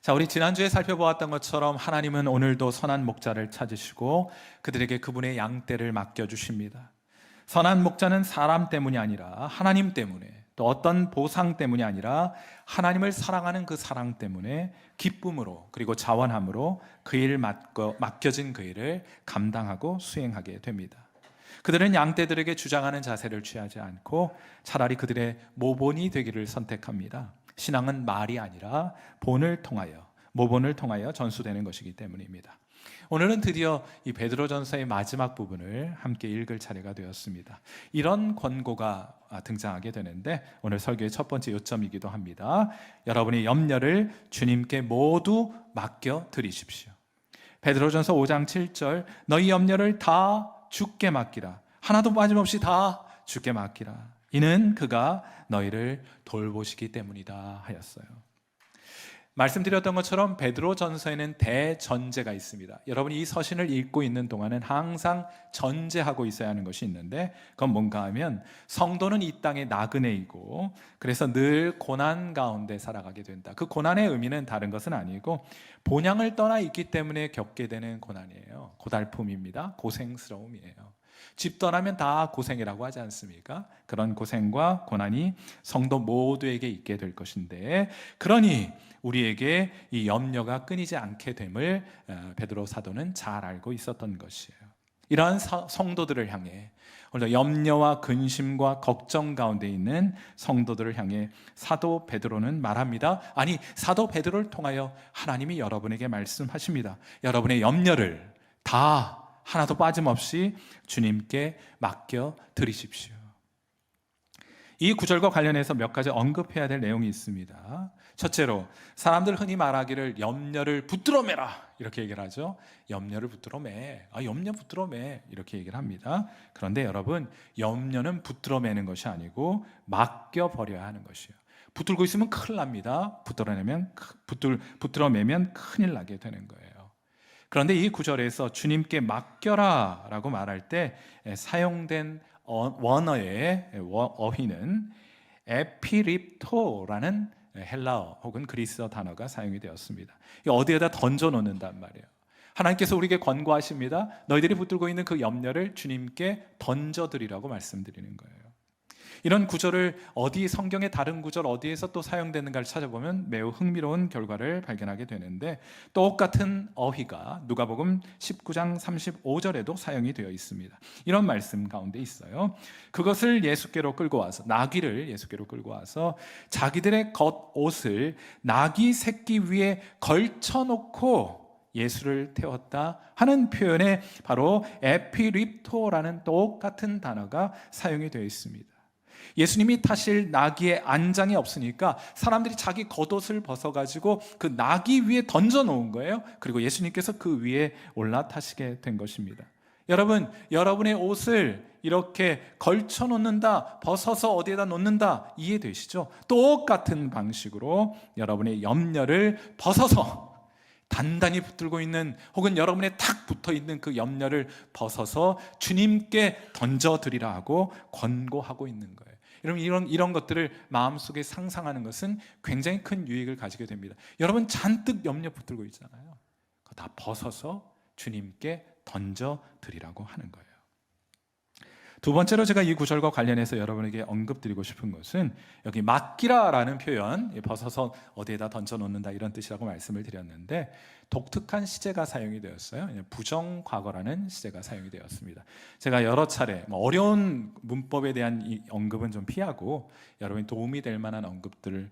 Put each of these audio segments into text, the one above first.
자, 우리 지난주에 살펴보았던 것처럼 하나님은 오늘도 선한 목자를 찾으시고 그들에게 그분의 양떼를 맡겨주십니다. 선한 목자는 사람 때문이 아니라 하나님 때문에, 또 어떤 보상 때문이 아니라 하나님을 사랑하는 그 사랑 때문에 기쁨으로 그리고 자원함으로 그 일을 맡겨진 그 일을 감당하고 수행하게 됩니다. 그들은 양떼들에게 주장하는 자세를 취하지 않고 차라리 그들의 모본이 되기를 선택합니다. 신앙은 말이 아니라 본을 통하여, 모본을 통하여 전수되는 것이기 때문입니다. 오늘은 드디어 이 베드로전서의 마지막 부분을 함께 읽을 차례가 되었습니다. 이런 권고가 등장하게 되는데 오늘 설교의 첫 번째 요점이기도 합니다. 여러분의 염려를 주님께 모두 맡겨 드리십시오. 베드로전서 5장 7절, 너희 염려를 다 주께 맡기라. 하나도 빠짐없이 다 주께 맡기라. 이는 그가 너희를 돌보시기 때문이다 하였어요. 말씀드렸던 것처럼 베드로전서에는 대전제가 있습니다. 여러분이 이 서신을 읽고 있는 동안은 항상 전제하고 있어야 하는 것이 있는데, 그건 뭔가 하면 성도는 이 땅의 나그네이고 그래서 늘 고난 가운데 살아가게 된다. 그 고난의 의미는 다른 것은 아니고 본향을 떠나 있기 때문에 겪게 되는 고난이에요. 고달픔입니다. 고생스러움이에요. 집 떠나면 다 고생이라고 하지 않습니까? 그런 고생과 고난이 성도 모두에게 있게 될 것인데, 그러니 우리에게 이 염려가 끊이지 않게 됨을 베드로 사도는 잘 알고 있었던 것이에요. 이러한 성도들을 향해, 오늘 염려와 근심과 걱정 가운데 있는 성도들을 향해 사도 베드로는 말합니다. 아니, 사도 베드로를 통하여 하나님이 여러분에게 말씀하십니다. 여러분의 염려를 다 하나도 빠짐없이 주님께 맡겨 드리십시오. 이 구절과 관련해서 몇 가지 언급해야 될 내용이 있습니다. 첫째로, 사람들 흔히 말하기를 염려를 붙들어 매라 이렇게 얘기를 하죠. 염려를 붙들어 매. 염려 붙들어 매 이렇게 얘기를 합니다. 그런데 여러분, 염려는 붙들어 매는 것이 아니고 맡겨 버려야 하는 것이에요. 붙들고 있으면 큰일 납니다. 붙들어 매면 큰일 나게 되는 거예요. 그런데 이 구절에서 주님께 맡겨라 라고 말할 때 사용된 원어의 어휘는 에피립토라는 헬라어 혹은 그리스어 단어가 사용이 되었습니다. 어디에다 던져 놓는단 말이에요. 하나님께서 우리에게 권고하십니다. 너희들이 붙들고 있는 그 염려를 주님께 던져드리라고 말씀드리는 거예요. 이런 구절을 성경의 다른 구절 어디에서 또 사용되는가를 찾아보면 매우 흥미로운 결과를 발견하게 되는데, 똑같은 어휘가 누가복음 19장 35절에도 사용이 되어 있습니다. 이런 말씀 가운데 있어요. 그것을 예수께로 끌고 와서, 나귀를 예수께로 끌고 와서 자기들의 겉옷을 나귀 새끼 위에 걸쳐놓고 예수를 태웠다 하는 표현에 바로 에피립토라는 똑같은 단어가 사용이 되어 있습니다. 예수님이 타실 나귀의 안장이 없으니까 사람들이 자기 겉옷을 벗어가지고 그 나귀 위에 던져놓은 거예요. 그리고 예수님께서 그 위에 올라타시게 된 것입니다. 여러분, 여러분의 옷을 이렇게 걸쳐놓는다, 벗어서 어디에다 놓는다, 이해되시죠? 똑같은 방식으로 여러분의 염려를 벗어서 단단히 붙들고 있는, 혹은 여러분의 탁 붙어있는 그 염려를 벗어서 주님께 던져드리라 하고 권고하고 있는 거예요. 여러분, 이런 것들을 마음속에 상상하는 것은 굉장히 큰 유익을 가지게 됩니다. 여러분 잔뜩 염려 붙들고 있잖아요. 그거 다 벗어서 주님께 던져드리라고 하는 거예요. 두 번째로 제가 이 구절과 관련해서 여러분에게 언급드리고 싶은 것은, 여기 맡기라라는 표현, 벗어서 어디에다 던져놓는다 이런 뜻이라고 말씀을 드렸는데, 독특한 시제가 사용이 되었어요. 부정과거라는 시제가 사용이 되었습니다. 제가 여러 차례 어려운 문법에 대한 이 언급은 좀 피하고 여러분이 도움이 될 만한 언급들을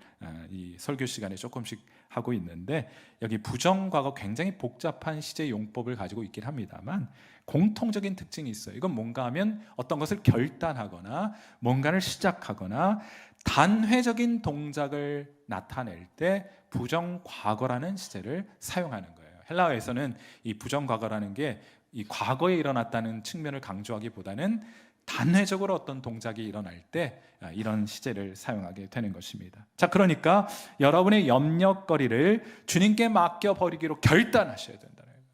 이 설교 시간에 조금씩 하고 있는데, 여기 부정과거 굉장히 복잡한 시제 용법을 가지고 있긴 합니다만 공통적인 특징이 있어요. 이건 뭔가 하면 어떤 것을 결단하거나 뭔가를 시작하거나 단회적인 동작을 나타낼 때 부정과거라는 시제를 사용하는 거예요. 헬라어에서는 이 부정과거라는 게 이 과거에 일어났다는 측면을 강조하기보다는 단회적으로 어떤 동작이 일어날 때 이런 시제를 사용하게 되는 것입니다. 자, 그러니까 여러분의 염려거리를 주님께 맡겨버리기로 결단하셔야 된다는 거예요.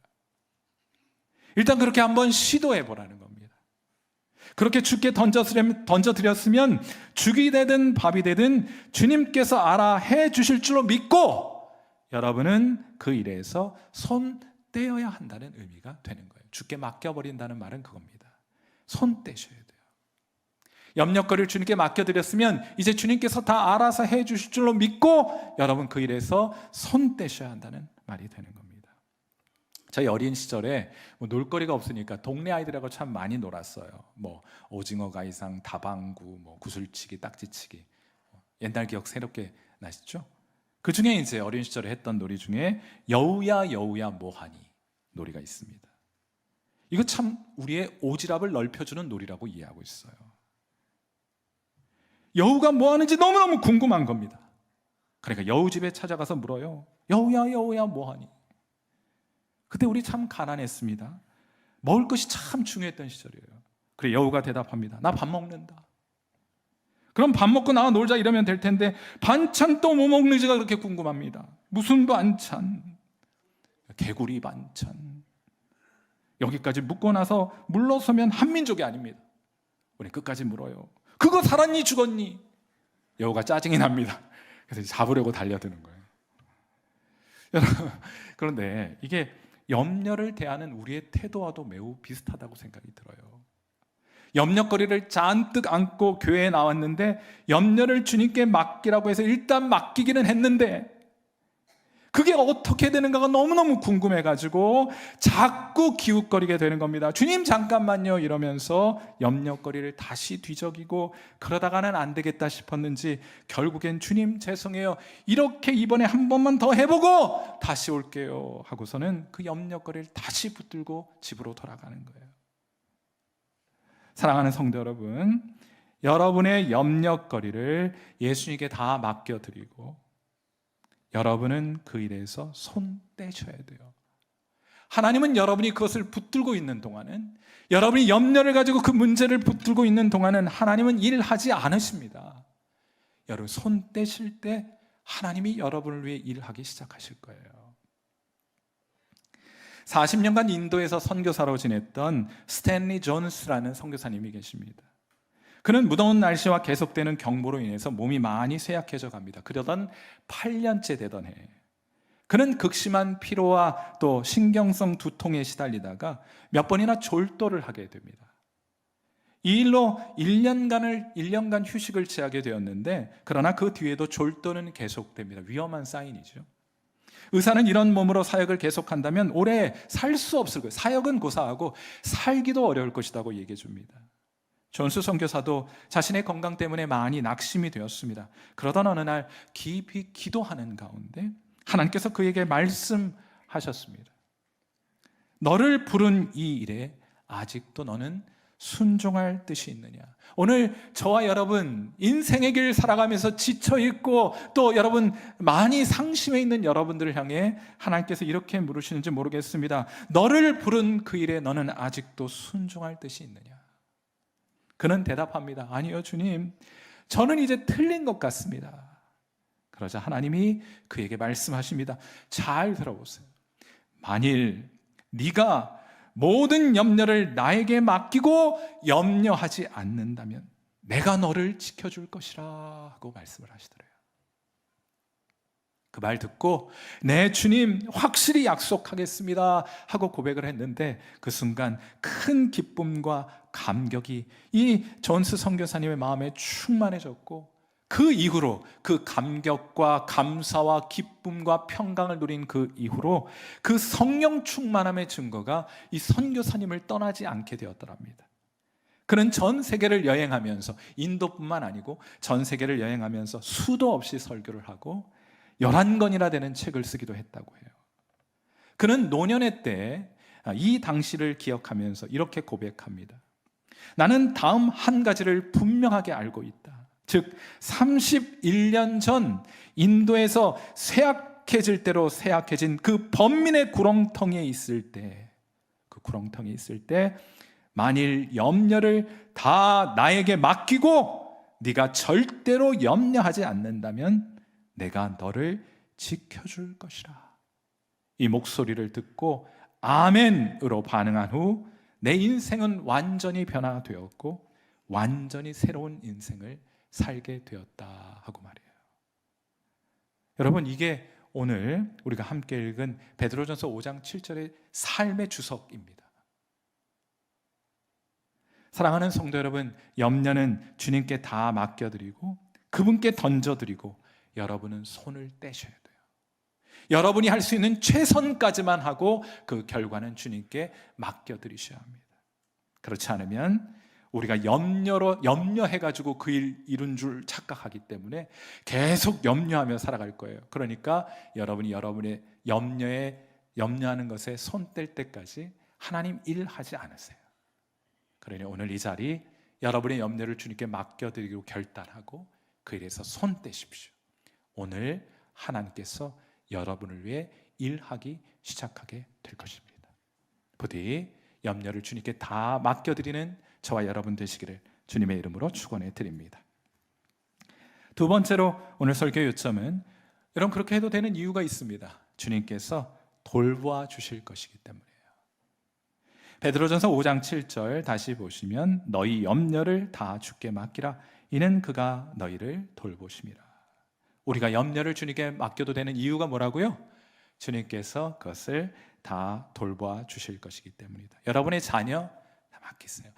일단 그렇게 한번 시도해 보라는 겁니다. 그렇게 주께 던져드렸으면 죽이 되든 밥이 되든 주님께서 알아 해 주실 줄로 믿고 여러분은 그 일에서 손 떼어야 한다는 의미가 되는 거예요. 주께 맡겨버린다는 말은 그겁니다. 손 떼셔야 돼요. 염려거리를 주님께 맡겨드렸으면 이제 주님께서 다 알아서 해주실 줄로 믿고 여러분 그 일에서 손 떼셔야 한다는 말이 되는 겁니다. 저희 어린 시절에 놀거리가 없으니까 동네 아이들하고 참 많이 놀았어요. 오징어 가이상, 다방구, 구슬치기, 딱지치기. 옛날 기억 새롭게 나시죠? 그 중에 이제 어린 시절에 했던 놀이 중에 여우야 여우야 뭐하니 놀이가 있습니다. 이거 참 우리의 오지랖을 넓혀주는 놀이라고 이해하고 있어요. 여우가 뭐 하는지 너무너무 궁금한 겁니다. 그러니까 여우 집에 찾아가서 물어요. 여우야 여우야 뭐하니? 그때 우리 참 가난했습니다. 먹을 것이 참 중요했던 시절이에요. 그래 여우가 대답합니다. 나 밥 먹는다. 그럼 밥 먹고 나와 놀자 이러면 될 텐데 반찬 또 뭐 먹는지가 그렇게 궁금합니다. 무슨 반찬? 개구리 반찬. 여기까지 묻고 나서 물러서면 한민족이 아닙니다. 우리 끝까지 물어요. 그거 살았니 죽었니? 여우가 짜증이 납니다. 그래서 잡으려고 달려드는 거예요. 여러분, 그런데 이게 염려를 대하는 우리의 태도와도 매우 비슷하다고 생각이 들어요. 염려거리를 잔뜩 안고 교회에 나왔는데 염려를 주님께 맡기라고 해서 일단 맡기기는 했는데 그게 어떻게 되는가가 너무너무 궁금해가지고 자꾸 기웃거리게 되는 겁니다. 주님 잠깐만요 이러면서 염려거리를 다시 뒤적이고 그러다가는 안 되겠다 싶었는지 결국엔 주님 죄송해요 이렇게 이번에 한 번만 더 해보고 다시 올게요 하고서는 그 염려거리를 다시 붙들고 집으로 돌아가는 거예요. 사랑하는 성도 여러분, 여러분의 염려거리를 예수님께 다 맡겨드리고 여러분은 그 일에서 손 떼셔야 돼요. 하나님은 여러분이 그것을 붙들고 있는 동안은, 여러분이 염려를 가지고 그 문제를 붙들고 있는 동안은 하나님은 일하지 않으십니다. 여러분 손 떼실 때 하나님이 여러분을 위해 일하기 시작하실 거예요. 40년간 인도에서 선교사로 지냈던 스탠리 존스라는 선교사님이 계십니다. 그는 무더운 날씨와 계속되는 경보로 인해서 몸이 많이 쇠약해져 갑니다. 그러던 8년째 되던 해 그는 극심한 피로와 또 신경성 두통에 시달리다가 몇 번이나 졸도를 하게 됩니다. 이 일로 1년간 휴식을 취하게 되었는데 그러나 그 뒤에도 졸도는 계속됩니다. 위험한 사인이죠. 의사는 이런 몸으로 사역을 계속한다면 오래 살 수 없을 거예요. 사역은 고사하고 살기도 어려울 것이라고 얘기해 줍니다. 존스 선교사도 자신의 건강 때문에 많이 낙심이 되었습니다. 그러던 어느 날 깊이 기도하는 가운데 하나님께서 그에게 말씀하셨습니다. 너를 부른 이 일에 아직도 너는 순종할 뜻이 있느냐. 오늘 저와 여러분 인생의 길 살아가면서 지쳐있고 또 여러분 많이 상심해 있는 여러분들을 향해 하나님께서 이렇게 물으시는지 모르겠습니다. 너를 부른 그 일에 너는 아직도 순종할 뜻이 있느냐. 그는 대답합니다. 아니요 주님, 저는 이제 틀린 것 같습니다. 그러자 하나님이 그에게 말씀하십니다. 잘 들어보세요. 만일 네가 모든 염려를 나에게 맡기고 염려하지 않는다면 내가 너를 지켜줄 것이라 하고 말씀을 하시더래요. 그 말 듣고 네 주님 확실히 약속하겠습니다 하고 고백을 했는데 그 순간 큰 기쁨과 감격이 이 존스 선교사님의 마음에 충만해졌고 그 이후로 그 감격과 감사와 기쁨과 평강을 누린 그 이후로 그 성령 충만함의 증거가 이 선교사님을 떠나지 않게 되었더랍니다. 그는 전 세계를 여행하면서 인도뿐만 아니고 전 세계를 여행하면서 수도 없이 설교를 하고 11권이나 되는 책을 쓰기도 했다고 해요. 그는 노년의 때 이 당시를 기억하면서 이렇게 고백합니다. 나는 다음 한 가지를 분명하게 알고 있다. 즉 31년 전 인도에서 쇠약해질 대로 쇠약해진 그 번민의 구렁텅이에 있을 때, 그 구렁텅이에 있을 때 만일 염려를 다 나에게 맡기고 네가 절대로 염려하지 않는다면 내가 너를 지켜줄 것이라. 이 목소리를 듣고 아멘으로 반응한 후 내 인생은 완전히 변화되었고 완전히 새로운 인생을 살게 되었다 하고 말해요. 여러분 이게 오늘 우리가 함께 읽은 베드로전서 5장 7절의 삶의 주석입니다. 사랑하는 성도 여러분, 염려는 주님께 다 맡겨드리고 그분께 던져드리고 여러분은 손을 떼셔야 돼요. 여러분이 할 수 있는 최선까지만 하고 그 결과는 주님께 맡겨드리셔야 합니다. 그렇지 않으면 우리가 염려해가지고 그 일 이룬 줄 착각하기 때문에 계속 염려하며 살아갈 거예요. 그러니까 여러분이 여러분의 염려하는 것에 손 뗄 때까지 하나님 일하지 않으세요. 그러니 오늘 이 자리 여러분의 염려를 주님께 맡겨드리기로 결단하고 그 일에서 손 떼십시오. 오늘 하나님께서 여러분을 위해 일하기 시작하게 될 것입니다. 부디 염려를 주님께 다 맡겨드리는 저와 여러분 되시기를 주님의 이름으로 축원해 드립니다. 두 번째로 오늘 설교 요점은 여러분 그렇게 해도 되는 이유가 있습니다. 주님께서 돌보아 주실 것이기 때문이에요. 베드로전서 5장 7절 다시 보시면 너희 염려를 다 주께 맡기라 이는 그가 너희를 돌보심이라. 우리가 염려를 주님께 맡겨도 되는 이유가 뭐라고요? 주님께서 그것을 다 돌보아 주실 것이기 때문이다. 여러분의 자녀 다 맡기세요.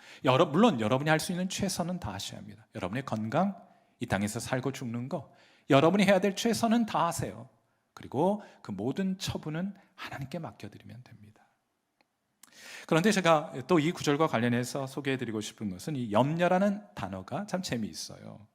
물론 여러분이 할 수 있는 최선은 다 하셔야 합니다. 여러분의 건강, 이 땅에서 살고 죽는 거 여러분이 해야 될 최선은 다 하세요. 그리고 그 모든 처분은 하나님께 맡겨드리면 됩니다. 그런데 제가 또 이 구절과 관련해서 소개해드리고 싶은 것은 이 염려라는 단어가 참 재미있어요.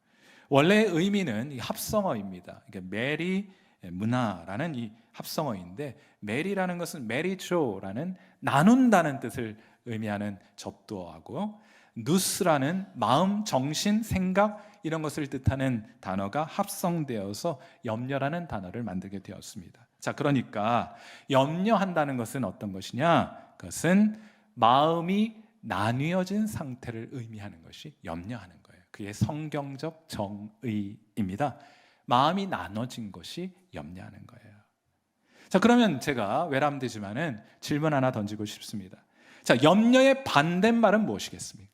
원래 의미는 이 합성어입니다. 이게 메리, 문화라는 이 합성어인데 메리라는 것은 메리조라는 나눈다는 뜻을 의미하는 접두어하고 누스라는 마음, 정신, 생각 이런 것을 뜻하는 단어가 합성되어서 염려라는 단어를 만들게 되었습니다. 자, 그러니까 염려한다는 것은 어떤 것이냐? 그것은 마음이 나뉘어진 상태를 의미하는 것이 염려하는 거예요. 그게 성경적 정의입니다. 마음이 나눠진 것이 염려하는 거예요. 자, 그러면 제가 외람되지만은 질문 하나 던지고 싶습니다. 자, 염려의 반대말은 무엇이겠습니까?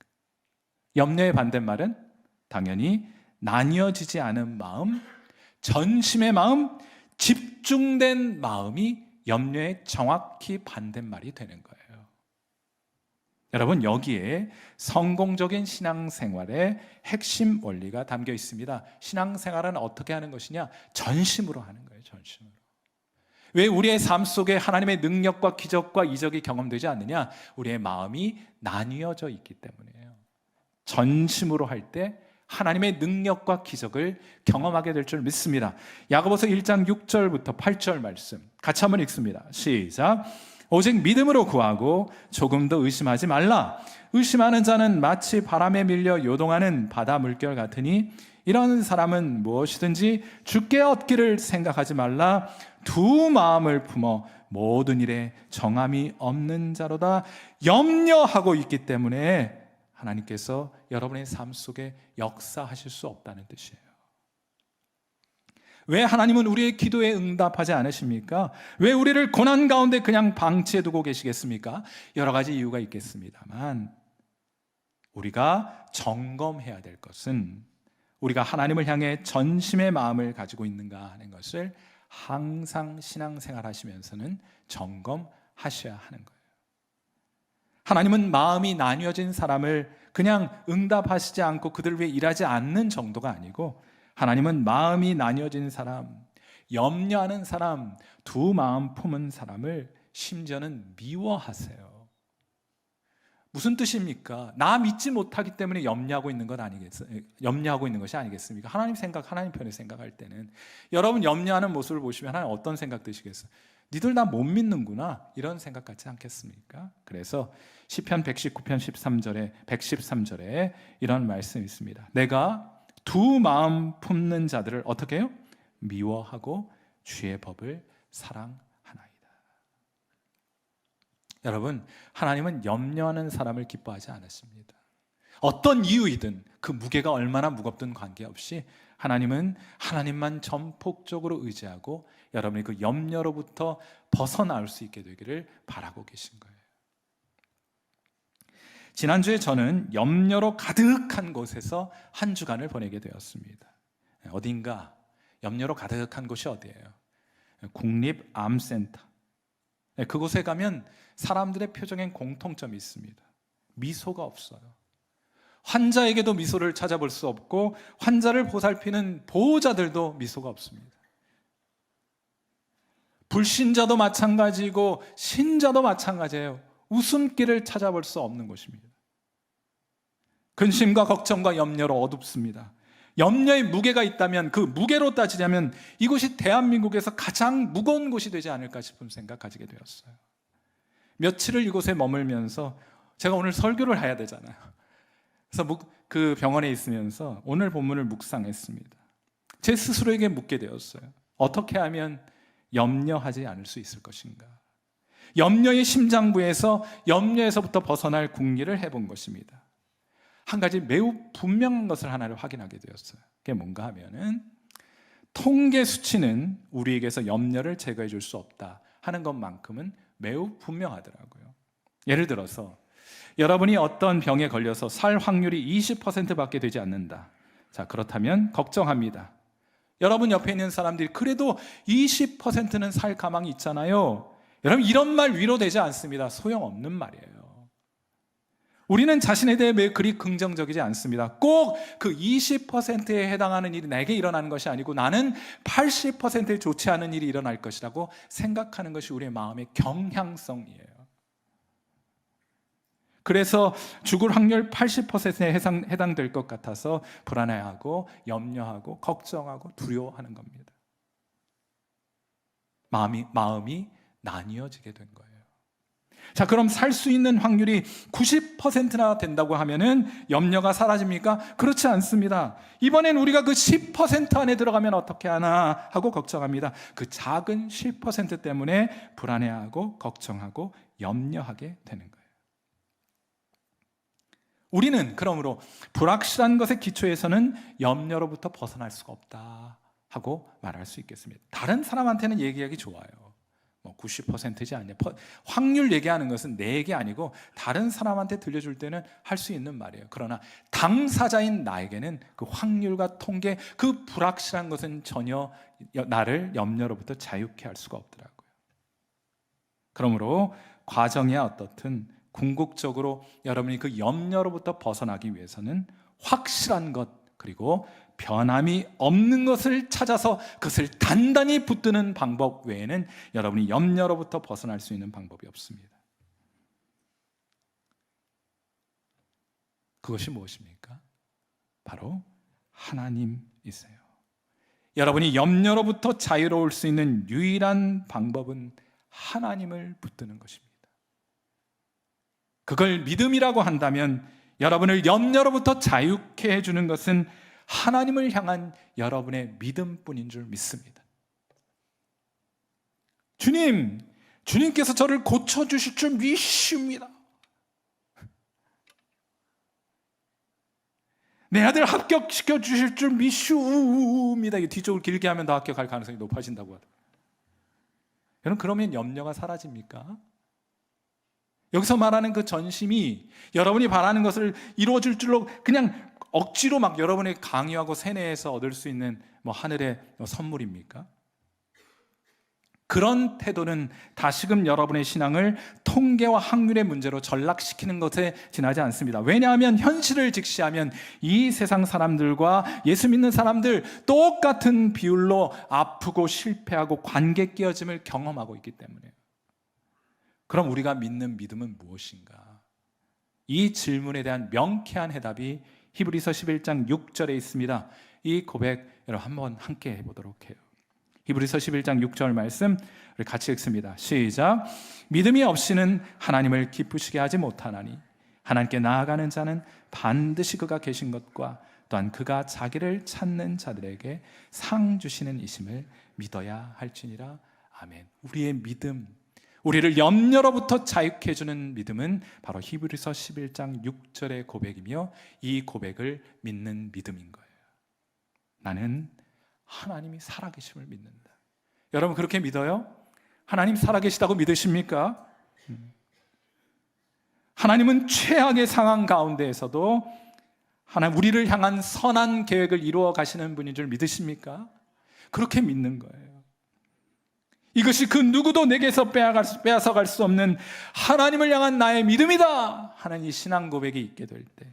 염려의 반대말은 당연히 나뉘어지지 않은 마음, 전심의 마음, 집중된 마음이 염려의 정확히 반대말이 되는 거예요. 여러분, 여기에 성공적인 신앙생활의 핵심 원리가 담겨 있습니다. 신앙생활은 어떻게 하는 것이냐? 전심으로 하는 거예요. 전심으로. 왜 우리의 삶 속에 하나님의 능력과 기적과 이적이 경험되지 않느냐? 우리의 마음이 나뉘어져 있기 때문이에요. 전심으로 할 때 하나님의 능력과 기적을 경험하게 될 줄 믿습니다. 야고보서 1장 6절부터 8절 말씀 같이 한번 읽습니다. 시작. 오직 믿음으로 구하고 조금도 의심하지 말라. 의심하는 자는 마치 바람에 밀려 요동하는 바다 물결 같으니 이런 사람은 무엇이든지 주께 얻기를 생각하지 말라. 두 마음을 품어 모든 일에 정함이 없는 자로다. 염려하고 있기 때문에 하나님께서 여러분의 삶 속에 역사하실 수 없다는 뜻이에요. 왜 하나님은 우리의 기도에 응답하지 않으십니까? 왜 우리를 고난 가운데 그냥 방치해 두고 계시겠습니까? 여러 가지 이유가 있겠습니다만 우리가 점검해야 될 것은 우리가 하나님을 향해 전심의 마음을 가지고 있는가 하는 것을 항상 신앙생활 하시면서는 점검하셔야 하는 거예요. 하나님은 마음이 나뉘어진 사람을 그냥 응답하시지 않고 그들 위해 일하지 않는 정도가 아니고 하나님은 마음이 나뉘어진 사람, 염려하는 사람, 두 마음 품은 사람을 심지어는 미워하세요. 무슨 뜻입니까? 나 믿지 못하기 때문에 염려하고 있는 것이 아니겠습니까? 하나님 편에 생각할 때는 여러분 염려하는 모습을 보시면 하나님 어떤 생각 드시겠어요? 니들 나 못 믿는구나 이런 생각 같지 않겠습니까? 그래서 시편 119편 113절에 이런 말씀이 있습니다. 내가 두 마음 품는 자들을 어떻게 해요? 미워하고 주의 법을 사랑하나이다. 여러분, 하나님은 염려하는 사람을 기뻐하지 않으십니다. 어떤 이유이든 그 무게가 얼마나 무겁든 관계없이 하나님은 하나님만 전폭적으로 의지하고 여러분이 그 염려로부터 벗어나올 수 있게 되기를 바라고 계신 거예요. 지난주에 저는 염려로 가득한 곳에서 한 주간을 보내게 되었습니다. 어딘가 염려로 가득한 곳이 어디예요? 국립암센터. 그곳에 가면 사람들의 표정엔 공통점이 있습니다. 미소가 없어요. 환자에게도 미소를 찾아볼 수 없고 환자를 보살피는 보호자들도 미소가 없습니다. 불신자도 마찬가지고 신자도 마찬가지예요. 웃음기를 찾아볼 수 없는 곳입니다. 근심과 걱정과 염려로 어둡습니다. 염려의 무게가 있다면 그 무게로 따지자면 이곳이 대한민국에서 가장 무거운 곳이 되지 않을까 싶은 생각 가지게 되었어요. 며칠을 이곳에 머물면서 제가 오늘 설교를 해야 되잖아요. 그래서 그 병원에 있으면서 오늘 본문을 묵상했습니다. 제 스스로에게 묻게 되었어요. 어떻게 하면 염려하지 않을 수 있을 것인가? 염려의 심장부에서 염려에서부터 벗어날 궁리를 해본 것입니다. 한 가지 매우 분명한 것을 하나를 확인하게 되었어요. 그게 뭔가 하면은 통계 수치는 우리에게서 염려를 제거해 줄 수 없다 하는 것만큼은 매우 분명하더라고요. 예를 들어서 여러분이 어떤 병에 걸려서 살 확률이 20%밖에 되지 않는다. 자, 그렇다면 걱정합니다. 여러분 옆에 있는 사람들이 그래도 20%는 살 가망이 있잖아요. 여러분 이런 말 위로되지 않습니다. 소용없는 말이에요. 우리는 자신에 대해 왜 그리 긍정적이지 않습니다. 꼭 그 20%에 해당하는 일이 내게 일어나는 것이 아니고 나는 80%에 좋지 않은 일이 일어날 것이라고 생각하는 것이 우리의 마음의 경향성이에요. 그래서 죽을 확률 80%에 해당될 것 같아서 불안해하고 염려하고 걱정하고 두려워하는 겁니다. 마음이 나뉘어지게 된 거예요. 자, 그럼 살 수 있는 확률이 90%나 된다고 하면은 염려가 사라집니까? 그렇지 않습니다. 이번엔 우리가 그 10% 안에 들어가면 어떻게 하나 하고 걱정합니다. 그 작은 10% 때문에 불안해하고 걱정하고 염려하게 되는 거예요. 우리는 그러므로 불확실한 것의 기초에서는 염려로부터 벗어날 수가 없다 하고 말할 수 있겠습니다. 다른 사람한테는 얘기하기 좋아요. 90%지 않냐. 확률 얘기하는 것은 내게 아니고 다른 사람한테 들려줄 때는 할 수 있는 말이에요. 그러나 당사자인 나에게는 그 확률과 통계, 그 불확실한 것은 전혀 나를 염려로부터 자유케 할 수가 없더라고요. 그러므로 과정이야 어떻든 궁극적으로 여러분이 그 염려로부터 벗어나기 위해서는 확실한 것 그리고 변함이 없는 것을 찾아서 그것을 단단히 붙드는 방법 외에는 여러분이 염려로부터 벗어날 수 있는 방법이 없습니다. 그것이 무엇입니까? 바로 하나님이세요. 여러분이 염려로부터 자유로울 수 있는 유일한 방법은 하나님을 붙드는 것입니다. 그걸 믿음이라고 한다면 여러분을 염려로부터 자유케 해주는 것은 하나님을 향한 여러분의 믿음뿐인 줄 믿습니다. 주님께서 저를 고쳐주실 줄 믿습니다. 내 아들 합격시켜 주실 줄 믿습니다. 뒤쪽을 길게 하면 더 합격할 가능성이 높아진다고 하더라고요. 여러분 그러면 염려가 사라집니까? 여기서 말하는 그 전심이 여러분이 바라는 것을 이루어질 줄로 그냥 억지로 막 여러분이 강요하고 세뇌해서 얻을 수 있는 하늘의 선물입니까? 그런 태도는 다시금 여러분의 신앙을 통계와 확률의 문제로 전락시키는 것에 지나지 않습니다. 왜냐하면 현실을 직시하면 이 세상 사람들과 예수 믿는 사람들 똑같은 비율로 아프고 실패하고 관계 깨어짐을 경험하고 있기 때문에요. 그럼 우리가 믿는 믿음은 무엇인가? 이 질문에 대한 명쾌한 해답이 히브리서 11장 6절에 있습니다. 이 고백 여러분 한번 함께 해보도록 해요. 히브리서 11장 6절 말씀 우리 같이 읽습니다. 시작. 믿음이 없이는 하나님을 기쁘시게 하지 못하나니 하나님께 나아가는 자는 반드시 그가 계신 것과 또한 그가 자기를 찾는 자들에게 상 주시는 이심을 믿어야 할지니라. 아멘. 우리의 믿음, 우리를 염려로부터 자유케 해주는 믿음은 바로 히브리서 11장 6절의 고백이며 이 고백을 믿는 믿음인 거예요. 나는 하나님이 살아계심을 믿는다. 여러분 그렇게 믿어요? 하나님 살아계시다고 믿으십니까? 하나님은 최악의 상황 가운데에서도 하나님 우리를 향한 선한 계획을 이루어 가시는 분인 줄 믿으십니까? 그렇게 믿는 거예요. 이것이 그 누구도 내게서 빼앗아갈 수 없는 하나님을 향한 나의 믿음이다 하는 이 신앙 고백이 있게 될 때,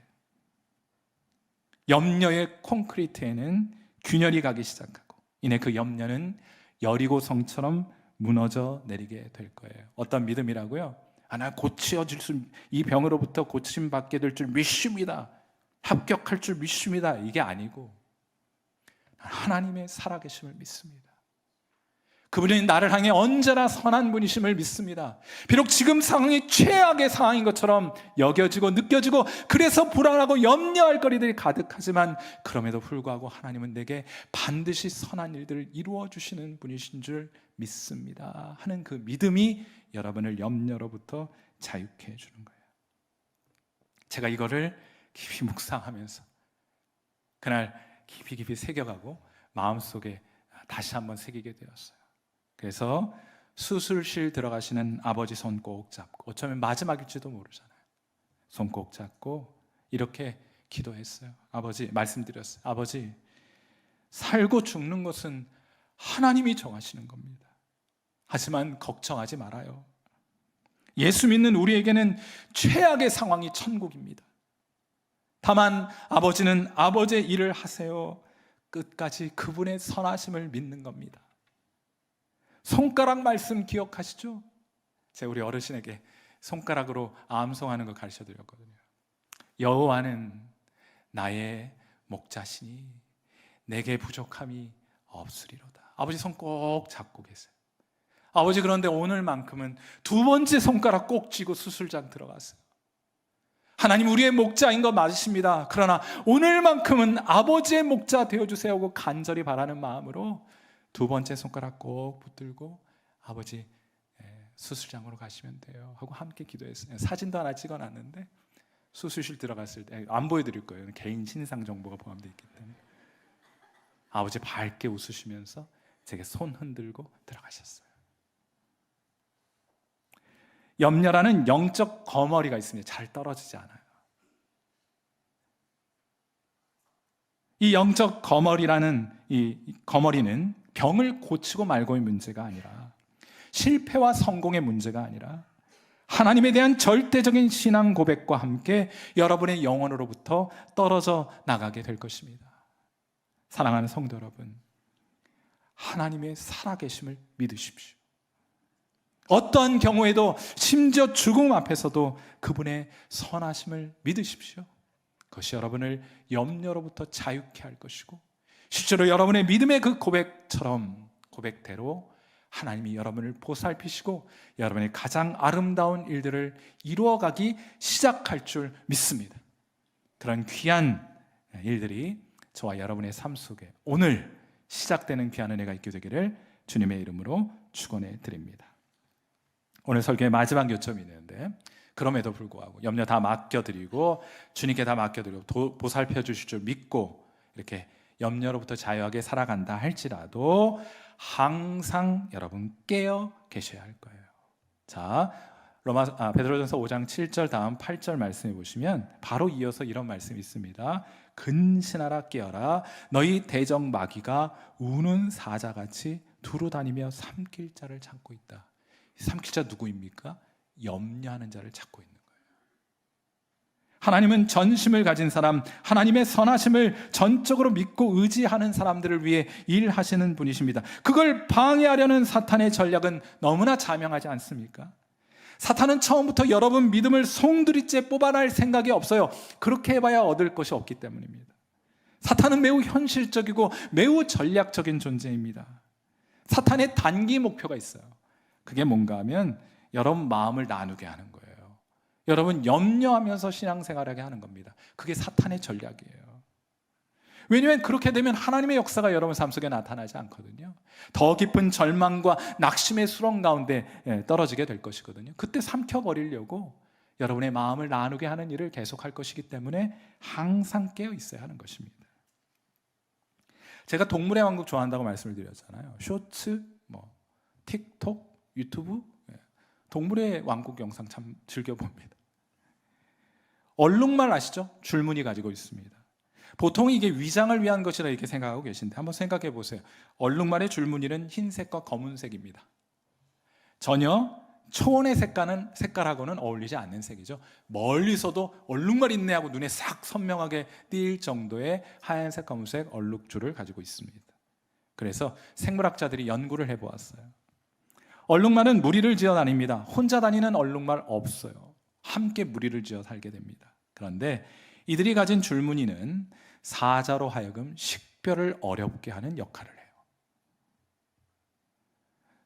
염려의 콘크리트에는 균열이 가기 시작하고, 이내 그 염려는 여리고 성처럼 무너져 내리게 될 거예요. 어떤 믿음이라고요? 나 고쳐질 수, 이 병으로부터 고침 받게 될 줄 믿습니다, 합격할 줄 믿습니다, 이게 아니고 하나님의 살아계심을 믿습니다. 그분이 나를 향해 언제나 선한 분이심을 믿습니다. 비록 지금 상황이 최악의 상황인 것처럼 여겨지고 느껴지고, 그래서 불안하고 염려할 거리들이 가득하지만, 그럼에도 불구하고 하나님은 내게 반드시 선한 일들을 이루어 주시는 분이신 줄 믿습니다 하는 그 믿음이 여러분을 염려로부터 자유케 해주는 거예요. 제가 이거를 깊이 묵상하면서 그날 깊이 새겨가고 마음속에 다시 한번 새기게 되었어요. 그래서 수술실 들어가시는 아버지 손 꼭 잡고, 어쩌면 마지막일지도 모르잖아요. 손 꼭 잡고 이렇게 기도했어요. 아버지, 말씀드렸어요. 아버지, 살고 죽는 것은 하나님이 정하시는 겁니다. 하지만 걱정하지 말아요. 예수 믿는 우리에게는 최악의 상황이 천국입니다. 다만 아버지는 아버지의 일을 하세요. 끝까지 그분의 선하심을 믿는 겁니다. 손가락 말씀 기억하시죠? 제가 우리 어르신에게 손가락으로 암송하는 거 가르쳐 드렸거든요. 여호와는 나의 목자시니 내게 부족함이 없으리로다. 아버지 손 꼭 잡고 계세요. 아버지, 그런데 오늘만큼은 두 번째 손가락 꼭 쥐고 수술장 들어갔어요. 하나님, 우리의 목자인 거 맞으십니다. 그러나 오늘만큼은 아버지의 목자 되어주세요 하고 간절히 바라는 마음으로 두 번째 손가락 꼭 붙들고, 아버지, 수술장으로 가시면 돼요 하고 함께 기도했어요. 사진도 하나 찍어놨는데, 수술실 들어갔을 때 안 보여드릴 거예요. 개인 신상 정보가 포함되어 있기 때문에. 아버지 밝게 웃으시면서 제게 손 흔들고 들어가셨어요. 염려라는 영적 거머리가 있습니다. 잘 떨어지지 않아요. 이 영적 거머리라는 이 거머리는 병을 고치고 말고의 문제가 아니라, 실패와 성공의 문제가 아니라, 하나님에 대한 절대적인 신앙 고백과 함께 여러분의 영혼으로부터 떨어져 나가게 될 것입니다. 사랑하는 성도 여러분, 하나님의 살아계심을 믿으십시오. 어떠한 경우에도, 심지어 죽음 앞에서도 그분의 선하심을 믿으십시오. 그것이 여러분을 염려로부터 자유케 할 것이고, 실제로 여러분의 믿음의 그 고백대로 하나님이 여러분을 보살피시고 여러분의 가장 아름다운 일들을 이루어가기 시작할 줄 믿습니다. 그런 귀한 일들이 저와 여러분의 삶 속에 오늘 시작되는 귀한 은혜가 있게 되기를 주님의 이름으로 축원해 드립니다. 오늘 설교의 마지막 요점이 있는데, 그럼에도 불구하고 염려 다 맡겨드리고 주님께 다 맡겨드리고 보살펴 주실 줄 믿고 이렇게 염려로부터 자유하게 살아간다 할지라도 항상 여러분 깨어 계셔야 할 거예요. 자, 베드로전서 5장 7절 다음 8절 말씀해 보시면 바로 이어서 이런 말씀이 있습니다. 근신하라, 깨어라. 너희 대적 마귀가 우는 사자같이 두루 다니며 삼킬 자를 찾고 있다. 삼킬 자 누구입니까? 염려하는 자를 찾고 있는 거예요. 하나님은 전심을 가진 사람, 하나님의 선하심을 전적으로 믿고 의지하는 사람들을 위해 일하시는 분이십니다. 그걸 방해하려는 사탄의 전략은 너무나 자명하지 않습니까? 사탄은 처음부터 여러분 믿음을 송두리째 뽑아낼 생각이 없어요. 그렇게 해봐야 얻을 것이 없기 때문입니다. 사탄은 매우 현실적이고 매우 전략적인 존재입니다. 사탄의 단기 목표가 있어요. 그게 뭔가 하면 여러분 마음을 나누게 하는 거예요. 여러분 염려하면서 신앙생활하게 하는 겁니다. 그게 사탄의 전략이에요. 왜냐하면 그렇게 되면 하나님의 역사가 여러분 삶 속에 나타나지 않거든요. 더 깊은 절망과 낙심의 수렁 가운데 떨어지게 될 것이거든요. 그때 삼켜버리려고 여러분의 마음을 나누게 하는 일을 계속할 것이기 때문에 항상 깨어 있어야 하는 것입니다. 제가 동물의 왕국 좋아한다고 말씀을 드렸잖아요. 쇼츠, 틱톡, 유튜브, 동물의 왕국 영상 참 즐겨봅니다. 얼룩말 아시죠? 줄무늬 가지고 있습니다. 보통 이게 위장을 위한 것이라 이렇게 생각하고 계신데 한번 생각해 보세요. 얼룩말의 줄무늬는 흰색과 검은색입니다. 전혀 초원의 색깔하고는 어울리지 않는 색이죠. 멀리서도 얼룩말 있네 하고 눈에 싹 선명하게 띌 정도의 하얀색, 검은색 얼룩줄을 가지고 있습니다. 그래서 생물학자들이 연구를 해보았어요. 얼룩말은 무리를 지어 다닙니다. 혼자 다니는 얼룩말 없어요. 함께 무리를 지어 살게 됩니다. 그런데 이들이 가진 줄무늬는 사자로 하여금 식별을 어렵게 하는 역할을 해요.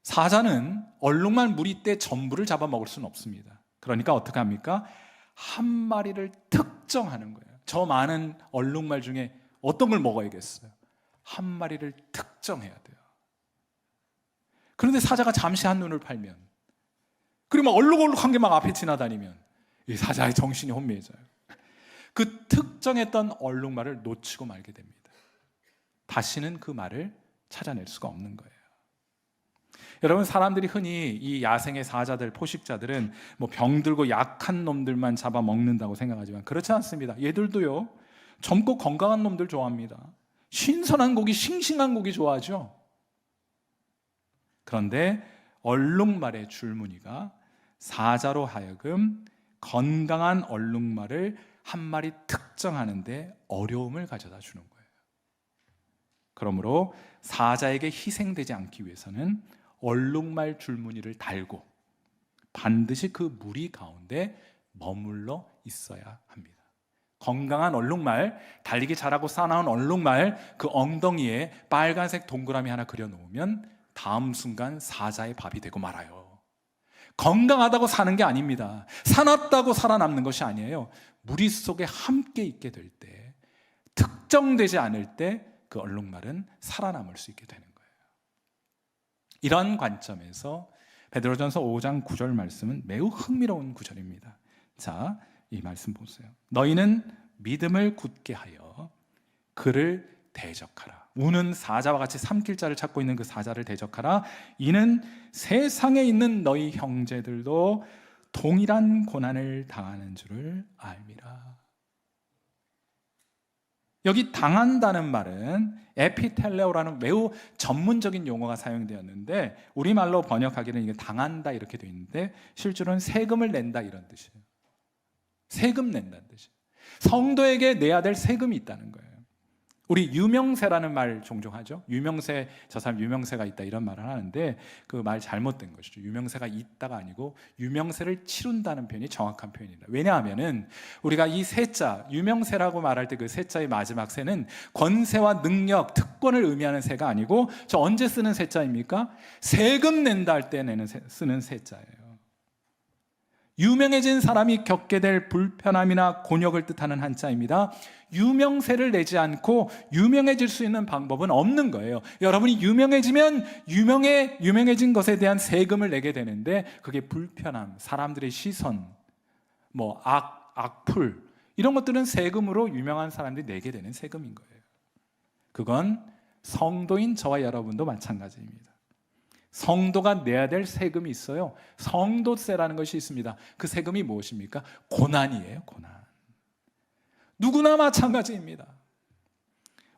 사자는 얼룩말 무리 때 전부를 잡아먹을 수는 없습니다. 그러니까 어떻게 합니까? 한 마리를 특정하는 거예요. 저 많은 얼룩말 중에 어떤 걸 먹어야겠어요? 한 마리를 특정해야 돼요. 그런데 사자가 잠시 한눈을 팔면, 그리고 막 얼룩얼룩한 게 막 앞에 지나다니면 이 사자의 정신이 혼미해져요. 그 특정했던 얼룩말을 놓치고 말게 됩니다. 다시는 그 말을 찾아낼 수가 없는 거예요. 여러분, 사람들이 흔히 이 야생의 사자들, 포식자들은 뭐 병들고 약한 놈들만 잡아먹는다고 생각하지만 그렇지 않습니다. 얘들도요, 젊고 건강한 놈들 좋아합니다. 신선한 고기, 싱싱한 고기 좋아하죠. 그런데 얼룩말의 줄무늬가 사자로 하여금 건강한 얼룩말을 한 마리 특정하는데 어려움을 가져다 주는 거예요. 그러므로 사자에게 희생되지 않기 위해서는 얼룩말 줄무늬를 달고 반드시 그 무리 가운데 머물러 있어야 합니다. 건강한 얼룩말, 달리기 잘하고 싸나운 얼룩말, 그 엉덩이에 빨간색 동그라미 하나 그려놓으면 다음 순간 사자의 밥이 되고 말아요. 건강하다고 사는 게 아닙니다. 사납다고 살아남는 것이 아니에요. 무리 속에 함께 있게 될 때, 특정되지 않을 때 그 얼룩말은 살아남을 수 있게 되는 거예요. 이런 관점에서 베드로전서 5장 9절 말씀은 매우 흥미로운 구절입니다. 자, 이 말씀 보세요. 너희는 믿음을 굳게 하여 그를 대적하라. 우는 사자와 같이 삼킬 자를 찾고 있는 그 사자를 대적하라. 이는 세상에 있는 너희 형제들도 동일한 고난을 당하는 줄을 알미라. 여기 당한다는 말은 에피텔레오라는 매우 전문적인 용어가 사용되었는데 우리말로 번역하기는 이게 당한다 이렇게 되어 있는데 실제로는 세금을 낸다 이런 뜻이에요. 세금 낸다는 뜻이에요. 성도에게 내야 될 세금이 있다는 거예요. 우리 유명세라는 말 종종 하죠. 유명세, 저 사람 유명세가 있다 이런 말을 하는데 그 말 잘못된 것이죠. 유명세가 있다가 아니고 유명세를 치룬다는 표현이 정확한 표현입니다. 왜냐하면은 우리가 이 세자, 유명세라고 말할 때 그 세자의 마지막 세는 권세와 능력, 특권을 의미하는 세가 아니고 저 언제 쓰는 세자입니까? 세금 낸다 할 때 쓰는 세자예요. 유명해진 사람이 겪게 될 불편함이나 곤욕을 뜻하는 한자입니다. 유명세를 내지 않고 유명해질 수 있는 방법은 없는 거예요. 여러분이 유명해지면 유명해진 것에 대한 세금을 내게 되는데 그게 불편함, 사람들의 시선, 뭐 악플 이런 것들은 세금으로 유명한 사람들이 내게 되는 세금인 거예요. 그건 성도인 저와 여러분도 마찬가지입니다. 성도가 내야 될 세금이 있어요. 성도세라는 것이 있습니다. 그 세금이 무엇입니까? 고난이에요. 고난. 누구나 마찬가지입니다.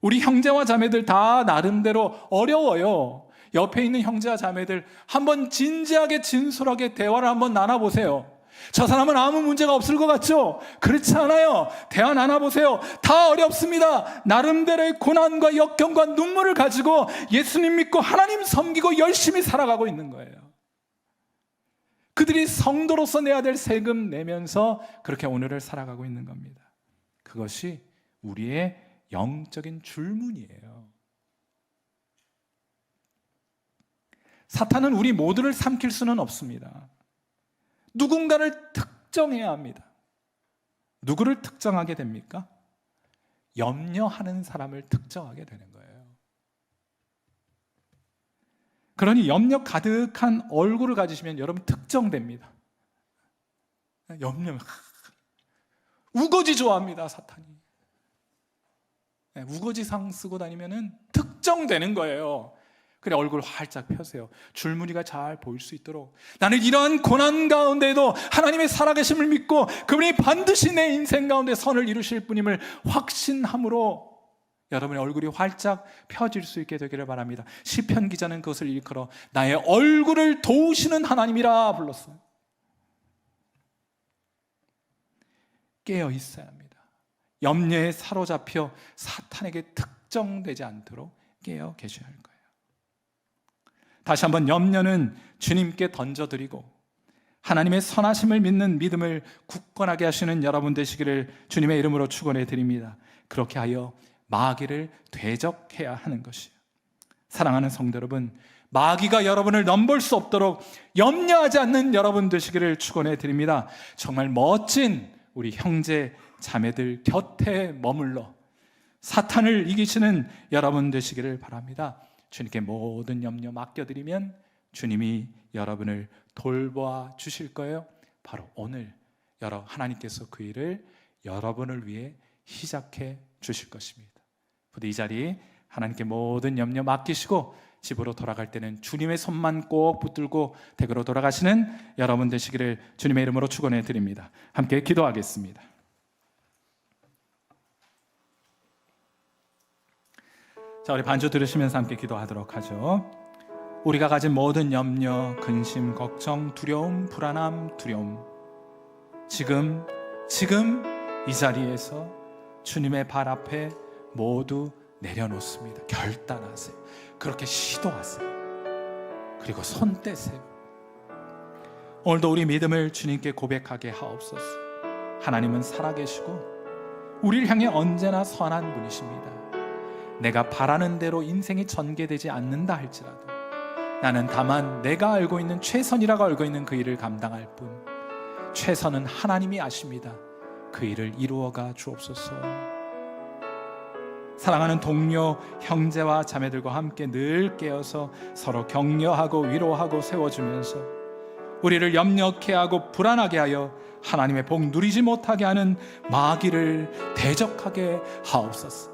우리 형제와 자매들 다 나름대로 어려워요. 옆에 있는 형제와 자매들 한번 진지하게 진솔하게 대화를 한번 나눠보세요. 저 사람은 아무 문제가 없을 것 같죠? 그렇지 않아요. 대화 나눠보세요. 다 어렵습니다. 나름대로의 고난과 역경과 눈물을 가지고 예수님 믿고 하나님 섬기고 열심히 살아가고 있는 거예요. 그들이 성도로서 내야 될 세금 내면서 그렇게 오늘을 살아가고 있는 겁니다. 그것이 우리의 영적인 줄무늬예요. 사탄은 우리 모두를 삼킬 수는 없습니다. 누군가를 특정해야 합니다. 누구를 특정하게 됩니까? 염려하는 사람을 특정하게 되는 거예요. 그러니 염려 가득한 얼굴을 가지시면 여러분 특정됩니다. 염려, 우거지 좋아합니다, 사탄이. 우거지상 쓰고 다니면은 특정되는 거예요. 그래, 얼굴 활짝 펴세요. 줄무늬가 잘 보일 수 있도록. 나는 이러한 고난 가운데에도 하나님의 살아계심을 믿고 그분이 반드시 내 인생 가운데 선을 이루실 분임을 확신함으로 여러분의 얼굴이 활짝 펴질 수 있게 되기를 바랍니다. 시편 기자는 그것을 일컬어 나의 얼굴을 도우시는 하나님이라 불렀어요. 깨어 있어야 합니다. 염려에 사로잡혀 사탄에게 특정되지 않도록 깨어 계셔야 할 거예요. 다시 한번 염려는 주님께 던져드리고 하나님의 선하심을 믿는 믿음을 굳건하게 하시는 여러분 되시기를 주님의 이름으로 축원해 드립니다. 그렇게 하여 마귀를 대적해야 하는 것이에요. 사랑하는 성도 여러분, 마귀가 여러분을 넘볼 수 없도록 염려하지 않는 여러분 되시기를 축원해 드립니다. 정말 멋진 우리 형제 자매들 곁에 머물러 사탄을 이기시는 여러분 되시기를 바랍니다. 주님께 모든 염려 맡겨드리면 주님이 여러분을 돌보아 주실 거예요. 바로 오늘 하나님께서 그 일을 여러분을 위해 시작해 주실 것입니다. 부디 이 자리 하나님께 모든 염려 맡기시고 집으로 돌아갈 때는 주님의 손만 꼭 붙들고 댁으로 돌아가시는 여러분 되시기를 주님의 이름으로 축원해 드립니다. 함께 기도하겠습니다. 자, 우리 반주 들으시면서 함께 기도하도록 하죠. 우리가 가진 모든 염려, 근심, 걱정, 두려움, 불안함, 두려움, 지금 이 자리에서 주님의 발 앞에 모두 내려놓습니다. 결단하세요. 그렇게 시도하세요. 그리고 손 떼세요. 오늘도 우리 믿음을 주님께 고백하게 하옵소서. 하나님은 살아계시고 우리를 향해 언제나 선한 분이십니다. 내가 바라는 대로 인생이 전개되지 않는다 할지라도 나는 다만 내가 알고 있는 최선이라고 알고 있는 그 일을 감당할 뿐, 최선은 하나님이 아십니다. 그 일을 이루어가 주옵소서. 사랑하는 동료, 형제와 자매들과 함께 늘 깨어서 서로 격려하고 위로하고 세워주면서 우리를 염려케 하고 불안하게 하여 하나님의 복 누리지 못하게 하는 마귀를 대적하게 하옵소서.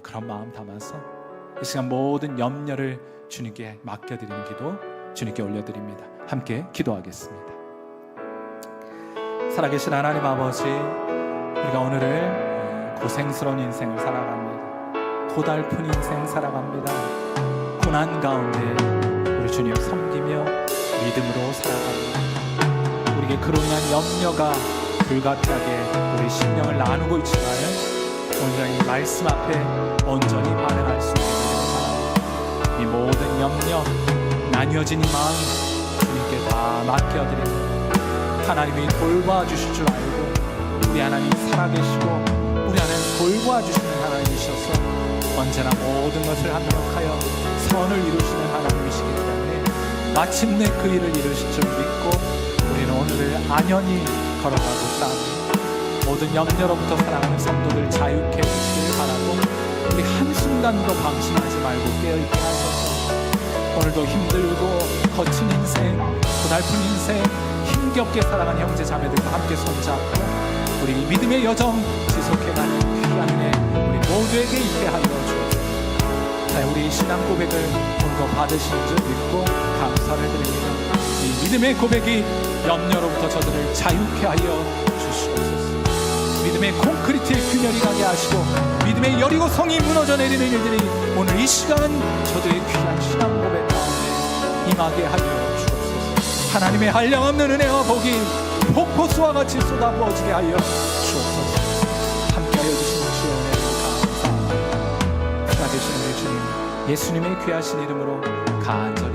그런 마음 담아서 이 시간 모든 염려를 주님께 맡겨드리는 기도 주님께 올려드립니다. 함께 기도하겠습니다. 살아계신 하나님 아버지, 우리가 오늘을 고생스러운 인생을 살아갑니다. 고달픈 인생 살아갑니다. 고난 가운데 우리 주님 섬기며 믿음으로 살아갑니다. 우리에게 그로 인한 염려가 불가피하게 우리 심령을 나누고 있지만은 오늘 이 말씀 앞에 온전히 반응할 수 있게 되는 이 모든 염려, 나뉘어진 이 마음 주님께 다 맡겨드립니다. 하나님이 돌봐 주실 줄 알고 우리 하나님 살아계시고 우리 하나님 돌봐 주시는 하나님이셔서 언제나 모든 것을 합력하여 선을 이루시는 하나님이시기 때문에 마침내 그 일을 이루실 줄 믿고 우리는 오늘을 안연히 걸어가고 있사옵니다. 모든 염려로부터 사랑하는 성도들 자유케 해주시길 바라고 우리 한순간도 방심하지 말고 깨어있게 하셔서 오늘도 힘들고 거친 인생, 고달픈 인생 힘겹게 살아가는 형제 자매들과 함께 손잡고 우리 믿음의 여정 지속해가는 귀한 은혜 우리 모두에게 있게 하여 주옵소서. 우리 신앙 고백을 오늘도 받으시는 줄 믿고 감사를 드립니다. 이 믿음의 고백이 염려로부터 저들을 자유케 하여 주시옵소서. 믿음의 콘크리트의 균열이 가게 하시고 믿음의 여리고성이 무너져 내리는 일들이 오늘 이 시간 저들의 귀한 신앙 고백 가운데 임하게 하여 주옵소서. 하나님의 한량없는 은혜와 복이 폭포수와 같이 쏟아부어지게 하여 주옵소서. 함께하여 주시는 주의 은혜를 감사합니다. 살아계시는 우리 주님, 예수님의 귀하신 이름으로 간절히